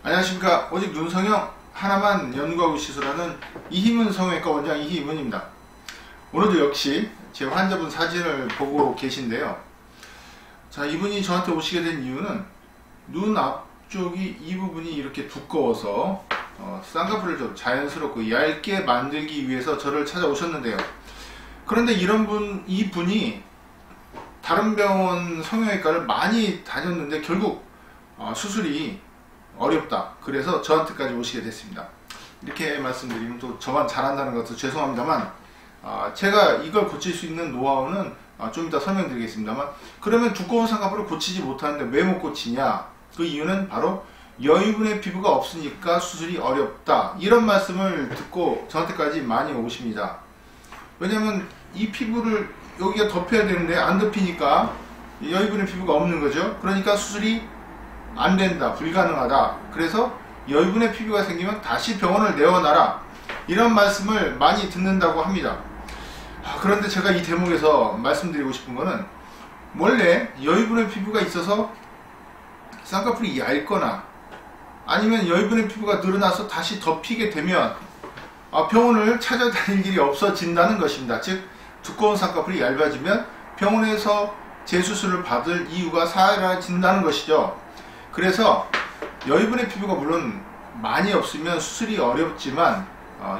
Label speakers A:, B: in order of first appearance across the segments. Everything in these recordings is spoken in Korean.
A: 안녕하십니까. 오직 눈 성형 하나만 연구하고 시술하는 이희문 성형외과 원장 이희문입니다. 오늘도 역시 제 환자분 사진을 보고 계신데요. 자, 이분이 저한테 오시게 된 이유는 눈 앞쪽이 이 부분이 이렇게 두꺼워서 쌍꺼풀을 좀 자연스럽고 얇게 만들기 위해서 저를 찾아오셨는데요. 그런데 이분이 다른 병원 성형외과를 많이 다녔는데 결국 수술이 어렵다. 그래서 저한테까지 오시게 됐습니다. 이렇게 말씀드리면 또 저만 잘한다는 것도 죄송합니다만 제가 이걸 고칠 수 있는 노하우는 좀 이따 설명드리겠습니다만, 그러면 두꺼운 쌍꺼풀을 고치지 못하는데 왜 못 고치냐? 그 이유는 바로 여유분의 피부가 없으니까 수술이 어렵다. 이런 말씀을 듣고 저한테까지 많이 오십니다. 왜냐면 이 피부를 여기가 덮여야 되는데 안 덮이니까 여유분의 피부가 없는 거죠. 그러니까 수술이 안 된다, 불가능하다. 그래서 여유분의 피부가 생기면 다시 병원을 내어놔라, 이런 말씀을 많이 듣는다고 합니다. 그런데 제가 이 대목에서 말씀드리고 싶은 거는, 원래 여유분의 피부가 있어서 쌍꺼풀이 얇거나 아니면 여유분의 피부가 늘어나서 다시 덮이게 되면 병원을 찾아다닐 일이 없어진다는 것입니다. 즉, 두꺼운 쌍꺼풀이 얇아지면 병원에서 재수술을 받을 이유가 사라진다는 것이죠. 그래서 여유분의 피부가 물론 많이 없으면 수술이 어렵지만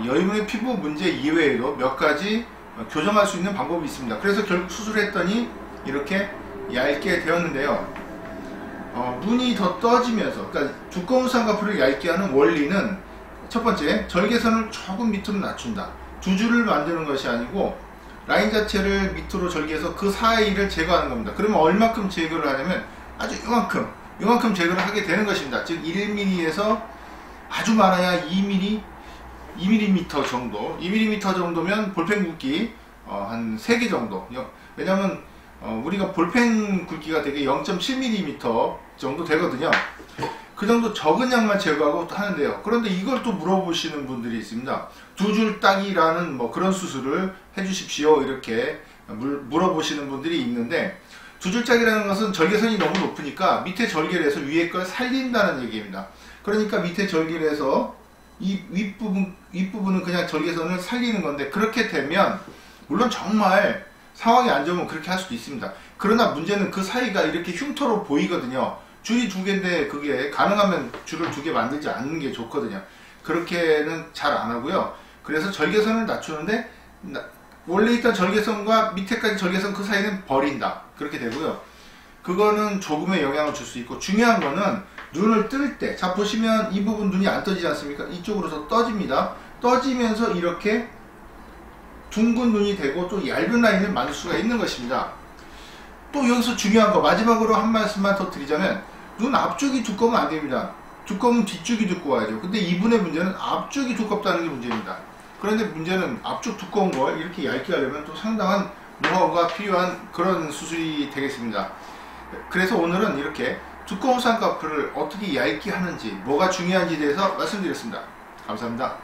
A: 여유분의 피부 문제 이외에도 몇 가지 교정할 수 있는 방법이 있습니다. 그래서 결국 수술했더니 이렇게 얇게 되었는데요. 눈이 더 떠지면서, 그러니까 두꺼운 쌍꺼풀을 얇게 하는 원리는, 첫 번째, 절개선을 조금 밑으로 낮춘다. 두 줄을 만드는 것이 아니고 라인 자체를 밑으로 절개해서 그 사이를 제거하는 겁니다. 그러면 얼마큼 제거를 하냐면 아주 이만큼 제거를 하게 되는 것입니다. 즉 1mm에서 아주 많아야 2mm 정도, 2mm 정도면 볼펜 굵기 한 3개 정도. 왜냐면 우리가 볼펜 굵기가 되게 0.7mm 정도 되거든요. 그 정도 적은 양만 제거하고 하는데요. 그런데 이걸 또 물어보시는 분들이 있습니다. 두 줄 따기라는 그런 수술을 해주십시오, 이렇게 물어보시는 분들이 있는데, 두 줄 짜기라는 것은 절개선이 너무 높으니까 밑에 절개를 해서 위에 걸 살린다는 얘기입니다. 그러니까 밑에 절개를 해서 이 윗부분은 그냥 절개선을 살리는 건데, 그렇게 되면 물론 정말 상황이 안 좋으면 그렇게 할 수도 있습니다. 그러나 문제는 그 사이가 이렇게 흉터로 보이거든요. 줄이 2개인데 그게 가능하면 줄을 2개 만들지 않는 게 좋거든요. 그렇게는 잘 안 하고요. 그래서 절개선을 낮추는데, 원래 있던 절개선과 밑에까지 절개선 그 사이는 버린다, 그렇게 되고요. 그거는 조금의 영향을 줄 수 있고, 중요한 거는 눈을 뜰 때, 자 보시면 이 부분 눈이 안 떠지지 않습니까? 이쪽으로서 떠집니다. 떠지면서 이렇게 둥근 눈이 되고 또 얇은 라인을 만들 수가 있는 것입니다. 또 여기서 중요한 거, 마지막으로 한 말씀만 더 드리자면, 눈 앞쪽이 두꺼우면 안 됩니다. 두꺼우면 뒤쪽이 두꺼워야죠. 근데 이분의 문제는 앞쪽이 두껍다는 게 문제입니다. 그런데 문제는 앞쪽 두꺼운 걸 이렇게 얇게 하려면 또 상당한 노하우가 필요한 그런 수술이 되겠습니다. 그래서 오늘은 이렇게 두꺼운 쌍꺼풀을 어떻게 얇게 하는지, 뭐가 중요한지에 대해서 말씀드렸습니다. 감사합니다.